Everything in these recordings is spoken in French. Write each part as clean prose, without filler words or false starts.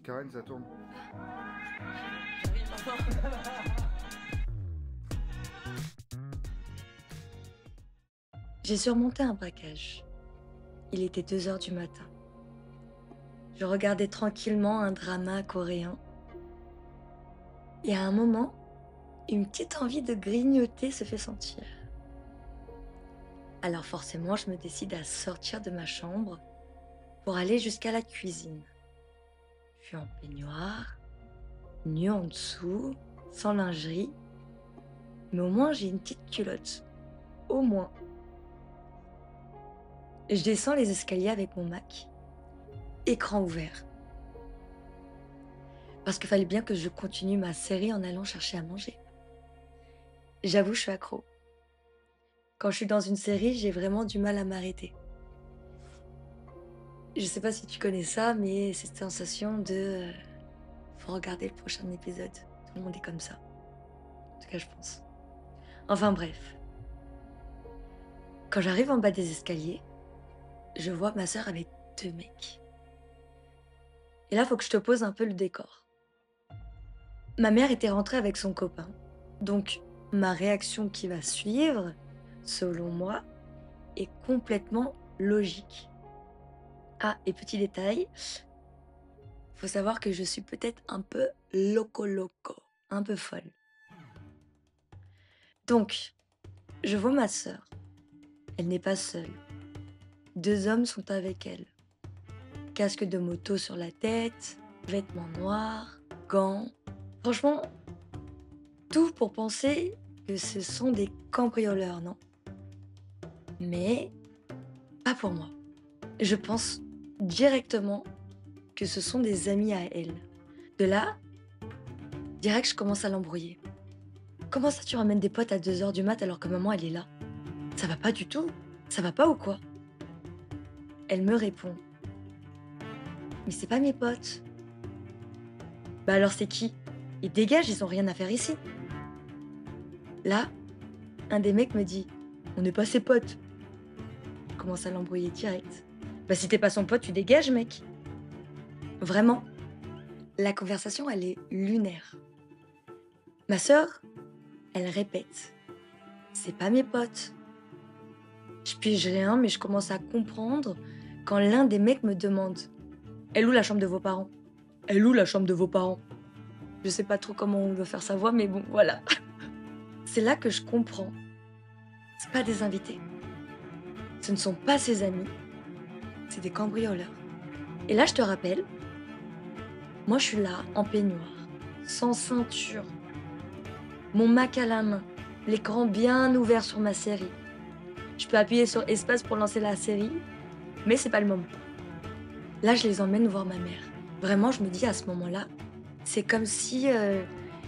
Karen, ça tourne. J'ai surmonté un braquage. Il était 2 heures du matin. Je regardais tranquillement un drama coréen. Et à un moment, une petite envie de grignoter se fait sentir. Alors forcément, je me décide à sortir de ma chambre pour aller jusqu'à la cuisine. Je suis en peignoir, nue en dessous, sans lingerie. Mais au moins, j'ai une petite culotte. Au moins. Je descends les escaliers avec mon Mac. Écran ouvert. Parce qu'il fallait bien que je continue ma série en allant chercher à manger. J'avoue, je suis accro. Quand je suis dans une série, j'ai vraiment du mal à m'arrêter. Je sais pas si tu connais ça, mais cette sensation de... faut regarder le prochain épisode. Tout le monde est comme ça. En tout cas, je pense. Enfin bref. Quand j'arrive en bas des escaliers, je vois ma sœur avec 2 mecs. Et là, faut que je te pose un peu le décor. Ma mère était rentrée avec son copain. Donc, ma réaction qui va suivre, selon moi, est complètement logique. Ah, et petit détail, faut savoir que je suis peut-être un peu loco, un peu folle. Donc, je vois ma sœur. Elle n'est pas seule. 2 hommes sont avec elle. Casque de moto sur la tête, vêtements noirs, gants. Franchement, tout pour penser que ce sont des cambrioleurs, non? Mais pas pour moi. Je pense directement que ce sont des amis à elle. De là, direct, je commence à l'embrouiller. Comment ça, tu ramènes des potes à 2 heures du mat alors que maman, elle est là? Ça va pas du tout? Ça va pas ou quoi? Elle me répond. Mais c'est pas mes potes. Bah alors c'est qui? Ils dégagent, ils ont rien à faire ici. Là, un des mecs me dit, on n'est pas ses potes. Je commence à l'embrouiller direct. Bah si t'es pas son pote, tu dégages, mec. Vraiment. La conversation, elle est lunaire. Ma sœur, elle répète. C'est pas mes potes. Je pige rien, mais je commence à comprendre quand l'un des mecs me demande elle est où la chambre de vos parents? Elle est où la chambre de vos parents? Je sais pas trop comment on veut faire sa voix, mais bon, voilà. C'est là que je comprends. C'est pas des invités. Ce ne sont pas ses amis. C'est des cambrioleurs. Et là, je te rappelle, moi, je suis là, en peignoir, sans ceinture, mon Mac à la main, l'écran bien ouvert sur ma série. Je peux appuyer sur espace pour lancer la série, mais c'est pas le moment. Là, je les emmène voir ma mère. Vraiment, je me dis à ce moment-là, c'est comme si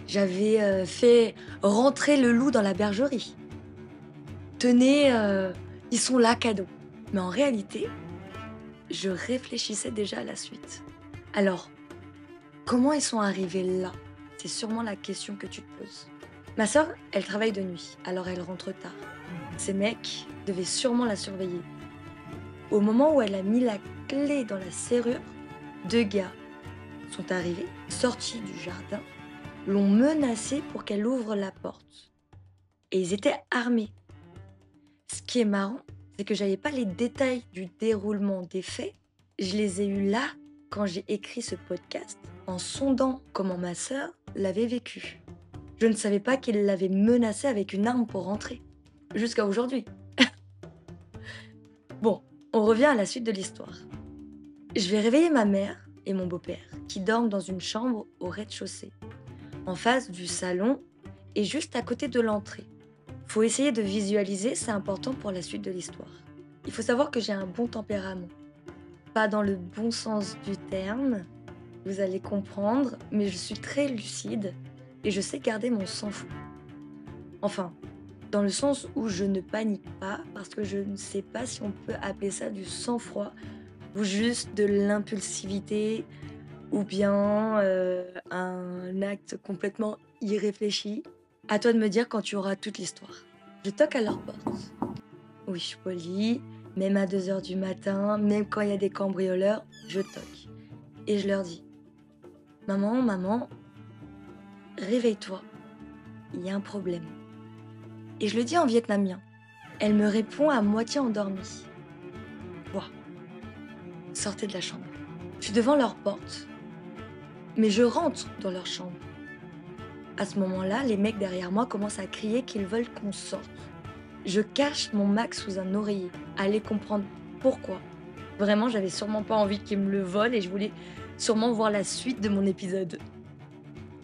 j'avais fait rentrer le loup dans la bergerie. Tenez, ils sont là, cadeaux. Mais en réalité, je réfléchissais déjà à la suite. Alors, comment ils sont arrivés là? C'est sûrement la question que tu te poses. Ma sœur, elle travaille de nuit, alors elle rentre tard. Ces mecs devaient sûrement la surveiller. Au moment où elle a mis la clé dans la serrure, 2 gars sont arrivés, sortis du jardin, l'ont menacée pour qu'elle ouvre la porte. Et ils étaient armés. Ce qui est marrant, c'est que j'avais pas les détails du déroulement des faits. Je les ai eus là, quand j'ai écrit ce podcast, en sondant comment ma sœur l'avait vécu. Je ne savais pas qu'il l'avait menacée avec une arme pour rentrer. Jusqu'à aujourd'hui. Bon, on revient à la suite de l'histoire. Je vais réveiller ma mère et mon beau-père, qui dorment dans une chambre au rez-de-chaussée, en face du salon et juste à côté de l'entrée. Faut essayer de visualiser, c'est important pour la suite de l'histoire. Il faut savoir que j'ai un bon tempérament. Pas dans le bon sens du terme, vous allez comprendre, mais je suis très lucide et je sais garder mon sang-froid. Enfin, dans le sens où je ne panique pas, parce que je ne sais pas si on peut appeler ça du sang-froid ou juste de l'impulsivité ou bien un acte complètement irréfléchi. À toi de me dire quand tu auras toute l'histoire. Je toque à leur porte. Oui, je suis polie, même à 2 heures du matin, même quand il y a des cambrioleurs, je toque. Et je leur dis, Maman, maman, réveille-toi, il y a un problème. Et je le dis en vietnamien. Elle me répond à moitié endormie. Quoi? Sortez de la chambre. Je suis devant leur porte, mais je rentre dans leur chambre. À ce moment-là, les mecs derrière moi commencent à crier qu'ils veulent qu'on sorte. Je cache mon Mac sous un oreiller. Allez comprendre pourquoi. Vraiment, j'avais sûrement pas envie qu'ils me le volent et je voulais sûrement voir la suite de mon épisode.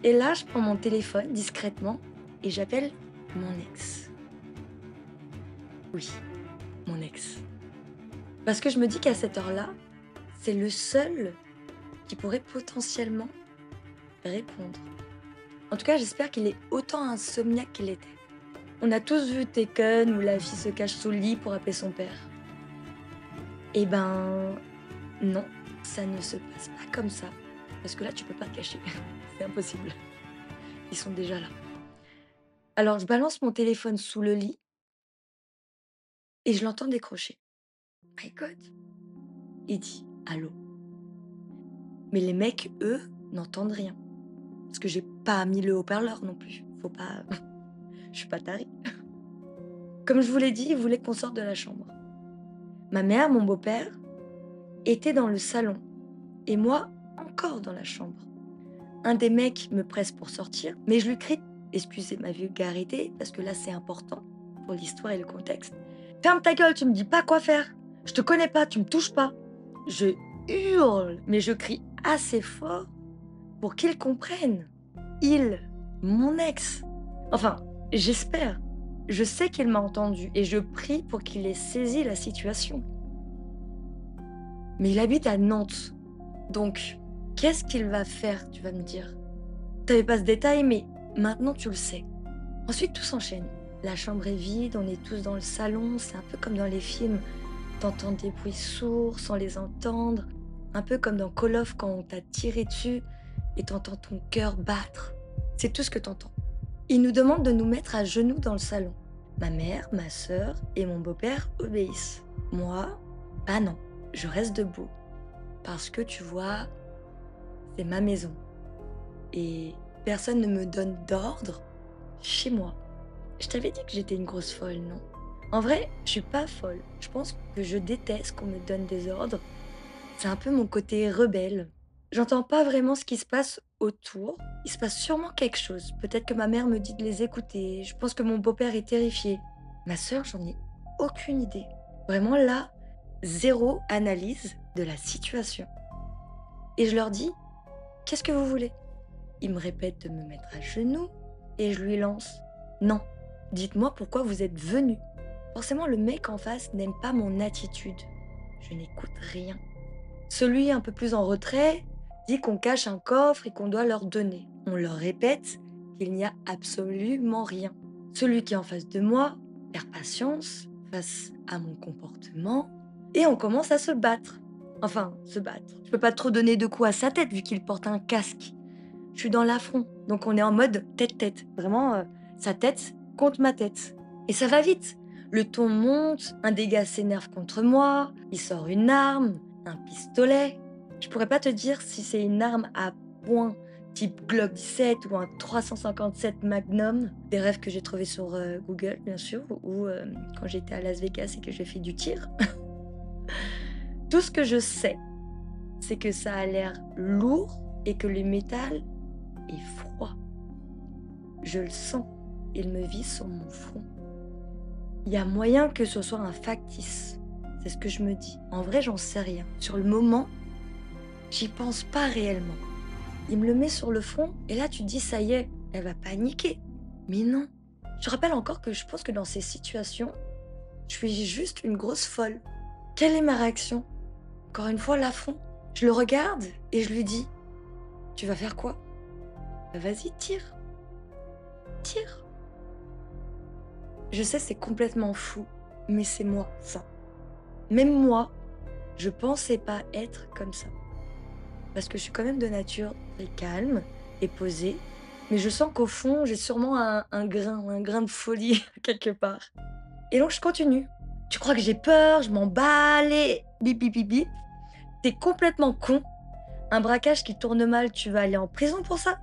Et là, je prends mon téléphone discrètement et j'appelle mon ex. Oui, mon ex. Parce que je me dis qu'à cette heure-là, c'est le seul qui pourrait potentiellement répondre. En tout cas, j'espère qu'il est autant insomniaque qu'il était. On a tous vu Taken où la fille se cache sous le lit pour appeler son père. Eh ben, non, ça ne se passe pas comme ça. Parce que là, tu peux pas te cacher. C'est impossible. Ils sont déjà là. Alors, je balance mon téléphone sous le lit et je l'entends décrocher. My God. Il dit allô. Mais les mecs, eux, n'entendent rien. Parce que j'ai pas mis le haut-parleur non plus. Faut pas. Je suis pas tarée. Comme je vous l'ai dit, ils voulaient qu'on sorte de la chambre. Ma mère, mon beau-père, étaient dans le salon. Et moi, encore dans la chambre. Un des mecs me presse pour sortir, mais je lui crie, excusez ma vulgarité, parce que là c'est important pour l'histoire et le contexte. Ferme ta gueule, tu me dis pas quoi faire. Je te connais pas, tu me touches pas. Je hurle, mais je crie assez fort pour qu'il comprenne. Il, mon ex. Enfin, j'espère. Je sais qu'il m'a entendu et je prie pour qu'il ait saisi la situation. Mais il habite à Nantes. Donc, qu'est-ce qu'il va faire, tu vas me dire? T'avais pas ce détail, mais maintenant tu le sais. Ensuite, tout s'enchaîne. La chambre est vide, on est tous dans le salon, c'est un peu comme dans les films. T'entends des bruits sourds sans les entendre. Un peu comme dans Call of quand on t'a tiré dessus et t'entends ton cœur battre. C'est tout ce que t'entends. Il nous demande de nous mettre à genoux dans le salon. Ma mère, ma sœur et mon beau-père obéissent. Moi, bah non, je reste debout. Parce que tu vois, c'est ma maison. Et personne ne me donne d'ordre chez moi. Je t'avais dit que j'étais une grosse folle, non? En vrai, je suis pas folle. Je pense que je déteste qu'on me donne des ordres. C'est un peu mon côté rebelle. J'entends pas vraiment ce qui se passe autour. Il se passe sûrement quelque chose. Peut-être que ma mère me dit de les écouter. Je pense que mon beau-père est terrifié. Ma sœur, j'en ai aucune idée. Vraiment là, zéro analyse de la situation. Et je leur dis, qu'est-ce que vous voulez? Ils me répètent de me mettre à genoux et je lui lance, non, dites-moi pourquoi vous êtes venu. Forcément, le mec en face n'aime pas mon attitude. Je n'écoute rien. Celui un peu plus en retrait dit qu'on cache un coffre et qu'on doit leur donner. On leur répète qu'il n'y a absolument rien. Celui qui est en face de moi perd patience face à mon comportement et on commence à se battre. Enfin, se battre. Je peux pas trop donner de coups à sa tête vu qu'il porte un casque. Je suis dans l'affront, donc on est en mode tête-tête. Vraiment, sa tête contre ma tête. Et ça va vite. Le ton monte, un des gars s'énerve contre moi, il sort une arme, un pistolet. Je pourrais pas te dire si c'est une arme à poing type Glock 17 ou un 357 Magnum. Des rêves que j'ai trouvés sur Google, bien sûr, ou quand j'étais à Las Vegas et que j'ai fait du tir. Tout ce que je sais, c'est que ça a l'air lourd et que le métal est froid. Je le sens, il me vise sur mon front. Il y a moyen que ce soit un factice, c'est ce que je me dis. En vrai, j'en sais rien. Sur le moment, j'y pense pas réellement. Il me le met sur le front et là tu te dis ça y est, elle va paniquer. Mais non. Je te rappelle encore que je pense que dans ces situations, je suis juste une grosse folle. Quelle est ma réaction? Encore une fois, l'affront. Je le regarde et je lui dis, tu vas faire quoi? Bah, vas-y, tire. Tire. Je sais, c'est complètement fou, mais c'est moi, ça. Même moi, je pensais pas être comme ça. Parce que je suis quand même de nature très calme et posée, mais je sens qu'au fond, j'ai sûrement un grain de folie quelque part. Et donc, je continue. Tu crois que j'ai peur, je m'emballe et bip bip bip bip. T'es complètement con. Un braquage qui tourne mal, tu vas aller en prison pour ça?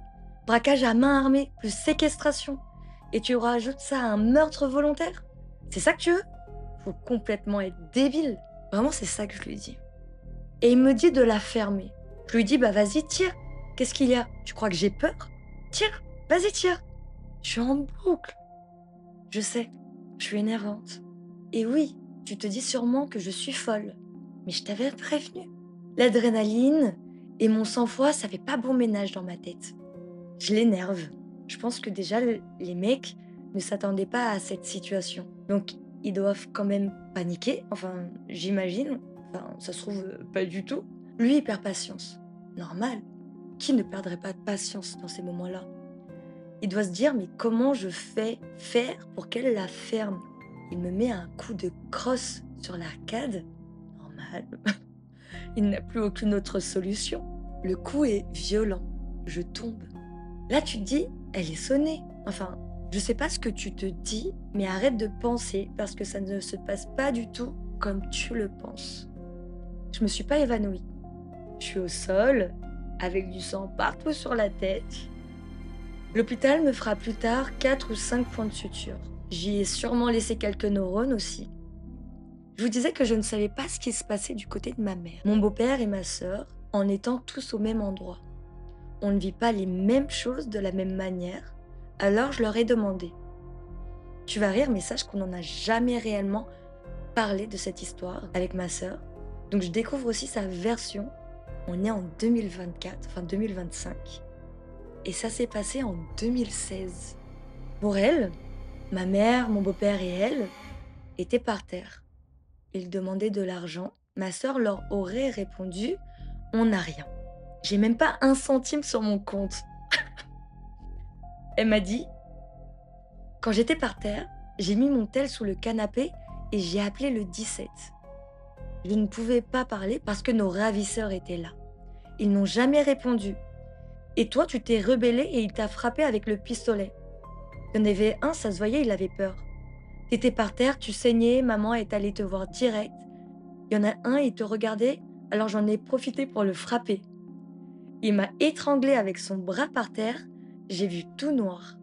Braquage à main armée, plus séquestration. Et tu rajoutes ça à un meurtre volontaire? C'est ça que tu veux? Faut complètement être débile. Vraiment, c'est ça que je lui dis. Et il me dit de la fermer. Je lui dis, bah vas-y, tire. Qu'est-ce qu'il y a? Tu crois que j'ai peur? Tire, vas-y, tire. Je suis en boucle. Je sais, je suis énervante. Et oui, tu te dis sûrement que je suis folle. Mais je t'avais prévenu. L'adrénaline et mon sang-froid, ça fait pas bon ménage dans ma tête. Je l'énerve. Je pense que déjà, les mecs ne s'attendaient pas à cette situation. Donc, ils doivent quand même paniquer. Enfin, j'imagine. Enfin, ça se trouve pas du tout. Lui, il perd patience. Normal. Qui ne perdrait pas de patience dans ces moments-là? Il doit se dire, mais comment je fais faire pour qu'elle la ferme? Il me met un coup de crosse sur l'arcade. Normal. Il n'a plus aucune autre solution. Le coup est violent. Je tombe. Là, tu te dis, elle est sonnée. Enfin, je sais pas ce que tu te dis, mais arrête de penser parce que ça ne se passe pas du tout comme tu le penses. Je me suis pas évanouie. Je suis au sol, avec du sang partout sur la tête. L'hôpital me fera plus tard 4 ou 5 points de suture. J'y ai sûrement laissé quelques neurones aussi. Je vous disais que je ne savais pas ce qui se passait du côté de ma mère, mon beau-père et ma sœur, en étant tous au même endroit. On ne vit pas les mêmes choses de la même manière, alors je leur ai demandé. Tu vas rire, mais sache qu'on n'en a jamais réellement parlé de cette histoire avec ma sœur. Donc je découvre aussi sa version. On est en 2024, enfin 2025. Et ça s'est passé en 2016. Pour elle, ma mère, mon beau-père et elle étaient par terre. Ils demandaient de l'argent. Ma sœur leur aurait répondu: on n'a rien. J'ai même pas un centime sur mon compte. Elle m'a dit: quand j'étais par terre, j'ai mis mon tel sous le canapé et j'ai appelé le 17. Je ne pouvais pas parler parce que nos ravisseurs étaient là. Ils n'ont jamais répondu. Et toi, tu t'es rebellé et il t'a frappé avec le pistolet. Il y en avait un, ça se voyait, il avait peur. T'étais par terre, tu saignais, maman est allée te voir direct. Il y en a un, il te regardait, alors j'en ai profité pour le frapper. Il m'a étranglé avec son bras par terre, j'ai vu tout noir.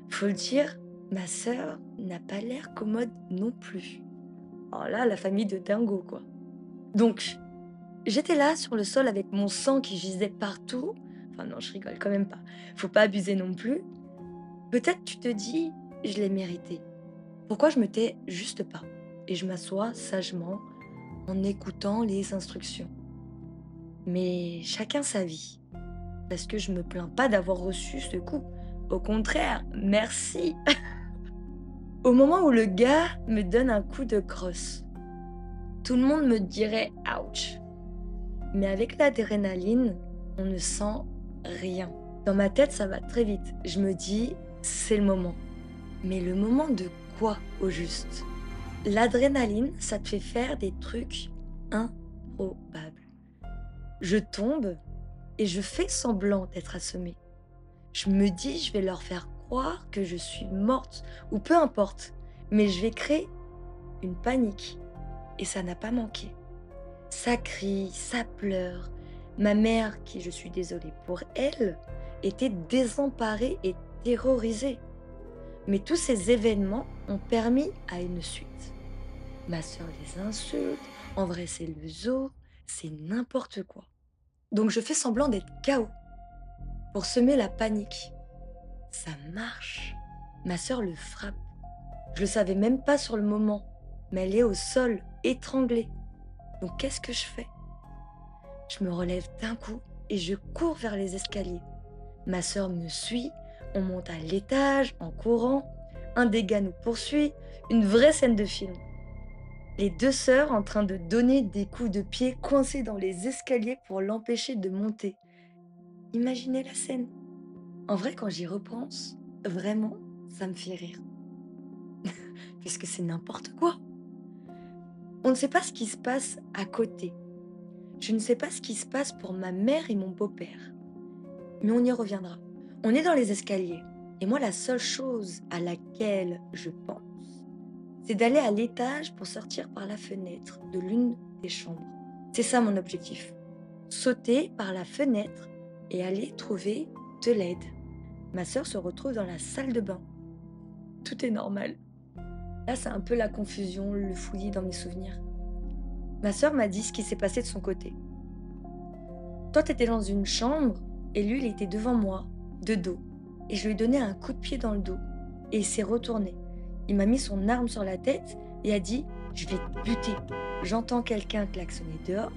Faut le dire, ma sœur n'a pas l'air commode non plus. Oh là, la famille de dingo, quoi. Donc, j'étais là sur le sol avec mon sang qui gisait partout. Enfin non, je rigole quand même pas. Faut pas abuser non plus. Peut-être tu te dis, je l'ai mérité. Pourquoi je me tais juste pas? Et je m'assois sagement en écoutant les instructions. Mais chacun sa vie. Parce que je me plains pas d'avoir reçu ce coup. Au contraire, merci. Au moment où le gars me donne un coup de crosse, tout le monde me dirait ouch. Mais avec l'adrénaline, on ne sent rien. Dans ma tête, ça va très vite. Je me dis, c'est le moment. Mais le moment de quoi au juste? L'adrénaline, ça te fait faire des trucs improbables. Je tombe et je fais semblant d'être assommée. Je me dis, je vais leur faire croire que je suis morte, ou peu importe, mais je vais créer une panique. Et ça n'a pas manqué. Ça crie, ça pleure. Ma mère, qui je suis désolée pour elle, était désemparée et terrorisée. Mais tous ces événements ont permis à une suite. Ma sœur les insulte, en vrai c'est le zoo, c'est n'importe quoi. Donc je fais semblant d'être KO pour semer la panique. Ça marche. Ma sœur le frappe. Je le savais même pas sur le moment, mais elle est au sol, étranglée. Donc qu'est-ce que je fais? Je me relève d'un coup et je cours vers les escaliers. Ma sœur me suit, on monte à l'étage en courant, un des gars nous poursuit, une vraie scène de film. Les deux sœurs en train de donner des coups de pied coincées dans les escaliers pour l'empêcher de monter. Imaginez la scène. En vrai, quand j'y repense, vraiment, ça me fait rire. Puisque c'est n'importe quoi. On ne sait pas ce qui se passe à côté. Je ne sais pas ce qui se passe pour ma mère et mon beau-père. Mais on y reviendra. On est dans les escaliers. Et moi, la seule chose à laquelle je pense, c'est d'aller à l'étage pour sortir par la fenêtre de l'une des chambres. C'est ça mon objectif. sauter par la fenêtre et aller trouver de l'aide. Ma sœur se retrouve dans la salle de bain. Tout est normal. Là, c'est un peu la confusion, le fouillis dans mes souvenirs. Ma sœur m'a dit ce qui s'est passé de son côté. Toi, t'étais dans une chambre et lui, il était devant moi, de dos. Et je lui ai donné un coup de pied dans le dos. Et il s'est retourné. Il m'a mis son arme sur la tête et a dit: «Je vais te buter.» J'entends quelqu'un klaxonner dehors.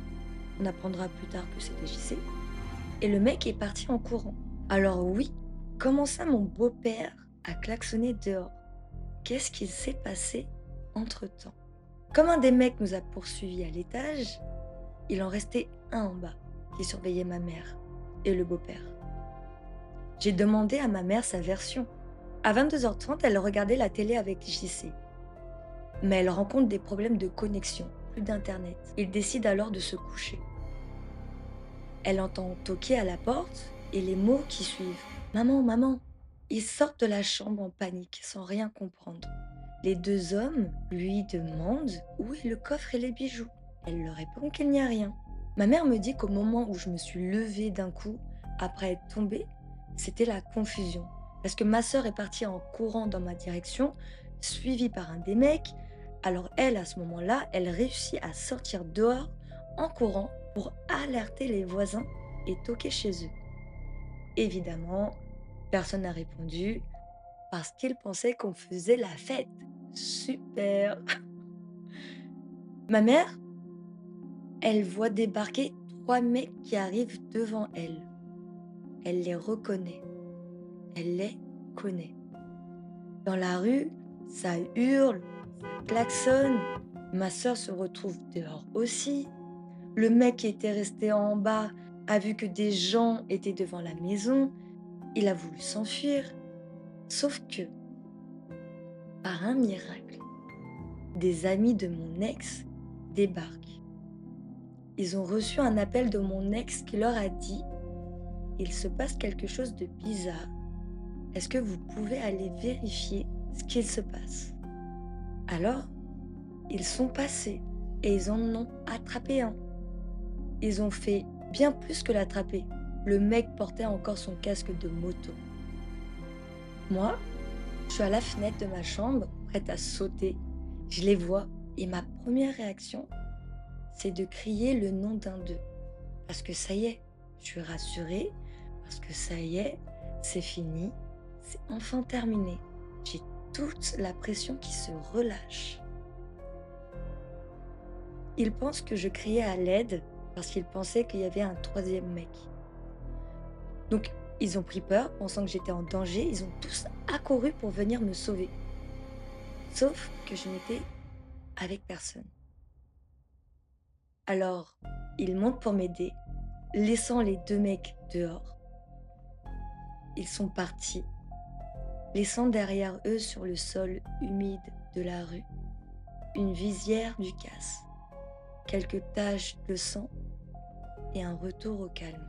On apprendra plus tard que c'était JC. Et le mec est parti en courant. Alors oui, comment ça mon beau-père a klaxonné dehors? Qu'est-ce qu'il s'est passé entre-temps? Comme un des mecs nous a poursuivis à l'étage, il en restait un en bas qui surveillait ma mère et le beau-père. J'ai demandé à ma mère sa version. À 22h30, elle regardait la télé avec JC. Mais elle rencontre des problèmes de connexion, plus d'internet. Il décide alors de se coucher. Elle entend toquer à la porte et les mots qui suivent: «Maman, maman!» Ils sortent de la chambre en panique, sans rien comprendre. Les deux hommes lui demandent où est le coffre et les bijoux. Elle leur répond qu'il n'y a rien. Ma mère me dit qu'au moment où je me suis levée d'un coup, après être tombée, c'était la confusion. Parce que ma sœur est partie en courant dans ma direction, suivie par un des mecs. Alors elle, à ce moment-là, elle réussit à sortir dehors en courant pour alerter les voisins et toquer chez eux. Évidemment, personne n'a répondu parce qu'ils pensaient qu'on faisait la fête. Super! Ma mère, elle voit débarquer 3 mecs qui arrivent devant elle. Elle les reconnaît. Elle les connaît. Dans la rue, ça hurle, ça klaxonne. Ma sœur se retrouve dehors aussi. Le mec qui était resté en bas a vu que des gens étaient devant la maison. Il a voulu s'enfuir. Sauf que, par un miracle, des amis de mon ex débarquent. Ils ont reçu un appel de mon ex qui leur a dit: «Il se passe quelque chose de bizarre. Est-ce que vous pouvez aller vérifier ce qu'il se passe?» Alors, ils sont passés et ils en ont attrapé un. Ils ont fait bien plus que l'attraper. Le mec portait encore son casque de moto. Moi, je suis à la fenêtre de ma chambre, prête à sauter. Je les vois et ma première réaction, c'est de crier le nom d'un d'eux. Parce que ça y est, je suis rassurée, parce que ça y est, c'est fini, c'est enfin terminé. J'ai toute la pression qui se relâche. Ils pensent que je criais à l'aide parce qu'ils pensaient qu'il y avait un troisième mec. Donc, ils ont pris peur, pensant que j'étais en danger. Ils ont tous accouru pour venir me sauver. Sauf que je n'étais avec personne. Alors, ils montent pour m'aider, laissant les 2 mecs dehors. Ils sont partis, laissant derrière eux sur le sol humide de la rue une visière du casse, quelques taches de sang et un retour au calme.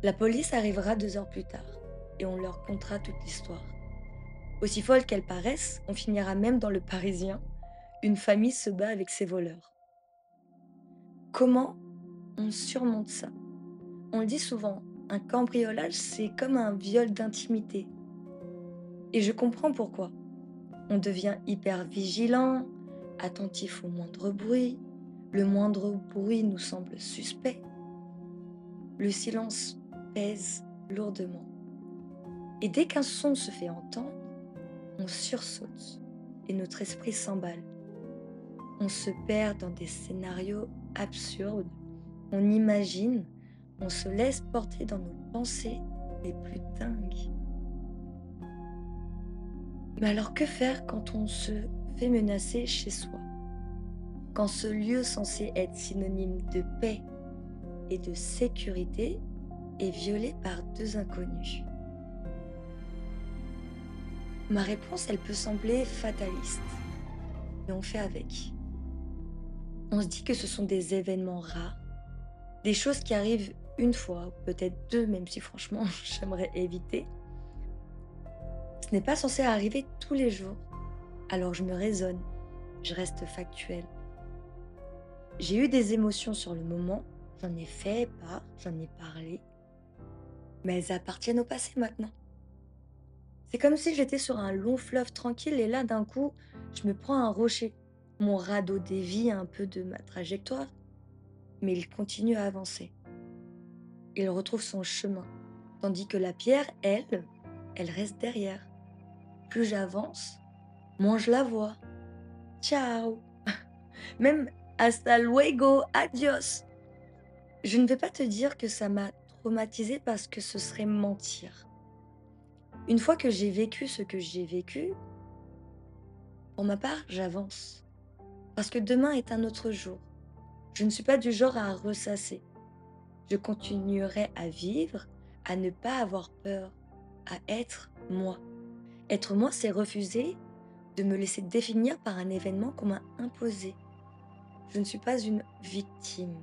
La police arrivera 2 heures plus tard et on leur contera toute l'histoire. Aussi folle qu'elle paraisse, on finira même dans Le Parisien. Une famille se bat avec ses voleurs. Comment on surmonte ça? On le dit souvent, un cambriolage, c'est comme un viol d'intimité. Et je comprends pourquoi. On devient hyper vigilant, attentif au moindre bruit. Le moindre bruit nous semble suspect. Le silence pèse lourdement. Et dès qu'un son se fait entendre, on sursaute et notre esprit s'emballe. On se perd dans des scénarios absurdes. On imagine, on se laisse porter dans nos pensées les plus dingues. Mais alors que faire quand on se fait menacer chez soi? Quand ce lieu censé être synonyme de paix et de sécurité est violé par 2 inconnus? Ma réponse, elle peut sembler fataliste, mais on fait avec. On se dit que ce sont des événements rares, des choses qui arrivent une fois, ou peut-être 2, même si franchement j'aimerais éviter. Ce n'est pas censé arriver tous les jours, alors je me raisonne, je reste factuelle. J'ai eu des émotions sur le moment, j'en ai fait part, j'en ai parlé, mais elles appartiennent au passé maintenant. C'est comme si j'étais sur un long fleuve tranquille et là, d'un coup, je me prends un rocher. Mon radeau dévie un peu de ma trajectoire, mais il continue à avancer. Il retrouve son chemin, tandis que la pierre, elle reste derrière. Plus j'avance, moins je la vois. Ciao! Même hasta luego, adios! Je ne vais pas te dire que ça m'a traumatisée parce que ce serait mentir. Une fois que j'ai vécu ce que j'ai vécu, pour ma part, j'avance. Parce que demain est un autre jour. Je ne suis pas du genre à ressasser. Je continuerai à vivre, à ne pas avoir peur, à être moi. Être moi, c'est refuser de me laisser définir par un événement qu'on m'a imposé. Je ne suis pas une victime.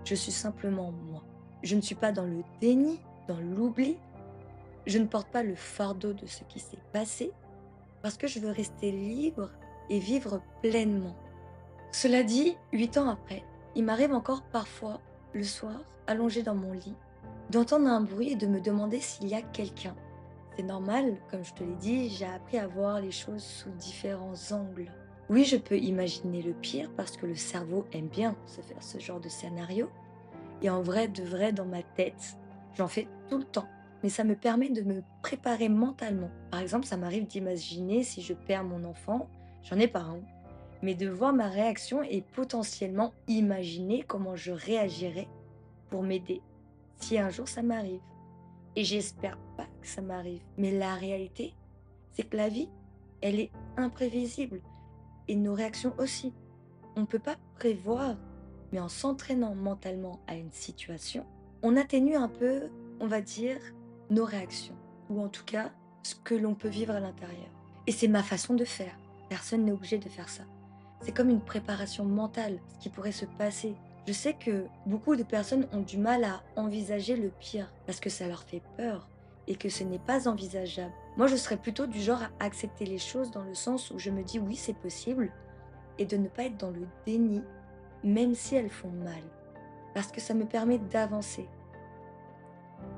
Je suis simplement moi. Je ne suis pas dans le déni, dans l'oubli. Je ne porte pas le fardeau de ce qui s'est passé parce que je veux rester libre et vivre pleinement. Cela dit, 8 ans après, il m'arrive encore parfois, le soir, allongé dans mon lit, d'entendre un bruit et de me demander s'il y a quelqu'un. C'est normal, comme je te l'ai dit, j'ai appris à voir les choses sous différents angles. Oui, je peux imaginer le pire parce que le cerveau aime bien se faire ce genre de scénario. Et en vrai, de vrai, dans ma tête, j'en fais tout le temps. Mais ça me permet de me préparer mentalement. Par exemple, ça m'arrive d'imaginer si je perds mon enfant, j'en ai pas un, mais de voir ma réaction et potentiellement imaginer comment je réagirais pour m'aider si un jour ça m'arrive. Et j'espère pas que ça m'arrive. Mais la réalité, c'est que la vie, elle est imprévisible et nos réactions aussi. On ne peut pas prévoir, mais en s'entraînant mentalement à une situation, on atténue un peu, on va dire, nos réactions, ou en tout cas, ce que l'on peut vivre à l'intérieur. Et c'est ma façon de faire. Personne n'est obligé de faire ça. C'est comme une préparation mentale, ce qui pourrait se passer. Je sais que beaucoup de personnes ont du mal à envisager le pire, parce que ça leur fait peur, et que ce n'est pas envisageable. Moi, je serais plutôt du genre à accepter les choses dans le sens où je me dis oui, c'est possible, et de ne pas être dans le déni, même si elles font mal. Parce que ça me permet d'avancer.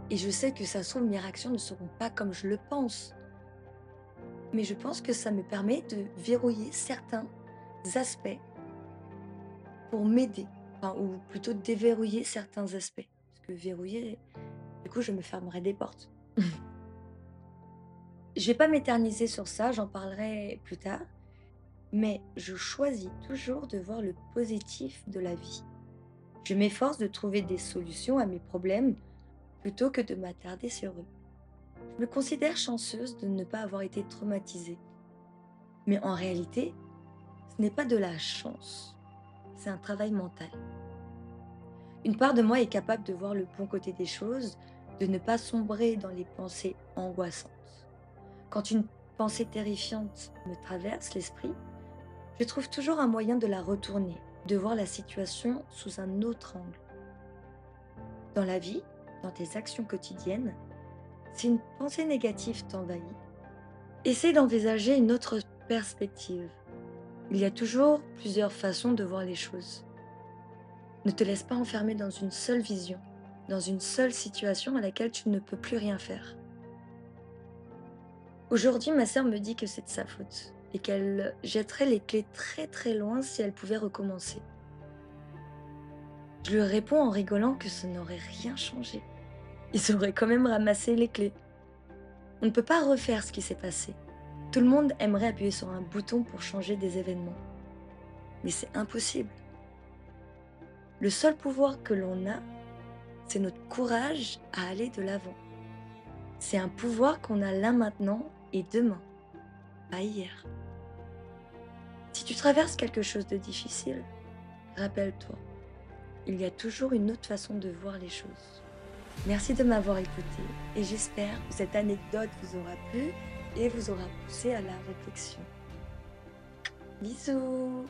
Et je sais que ça se trouve, mes réactions ne seront pas comme je le pense. Mais je pense que ça me permet de verrouiller certains aspects pour m'aider. Enfin, ou plutôt déverrouiller certains aspects. Parce que verrouiller, du coup, je me fermerai des portes. Je vais pas m'éterniser sur ça, j'en parlerai plus tard. Mais je choisis toujours de voir le positif de la vie. Je m'efforce de trouver des solutions à mes problèmes plutôt que de m'attarder sur eux. Je me considère chanceuse de ne pas avoir été traumatisée. Mais en réalité, ce n'est pas de la chance, c'est un travail mental. Une part de moi est capable de voir le bon côté des choses, de ne pas sombrer dans les pensées angoissantes. Quand une pensée terrifiante me traverse l'esprit, je trouve toujours un moyen de la retourner, de voir la situation sous un autre angle. Dans la vie, dans tes actions quotidiennes, si une pensée négative t'envahit, essaie d'envisager une autre perspective. Il y a toujours plusieurs façons de voir les choses. Ne te laisse pas enfermer dans une seule vision, dans une seule situation à laquelle tu ne peux plus rien faire. Aujourd'hui, ma sœur me dit que c'est de sa faute et qu'elle jetterait les clés très très loin si elle pouvait recommencer. Je lui réponds en rigolant que ça n'aurait rien changé. Ils auraient quand même ramassé les clés. On ne peut pas refaire ce qui s'est passé. Tout le monde aimerait appuyer sur un bouton pour changer des événements. Mais c'est impossible. Le seul pouvoir que l'on a, c'est notre courage à aller de l'avant. C'est un pouvoir qu'on a là maintenant et demain, pas hier. Si tu traverses quelque chose de difficile, rappelle-toi, il y a toujours une autre façon de voir les choses. Merci de m'avoir écouté et j'espère que cette anecdote vous aura plu et vous aura poussé à la réflexion. Bisous!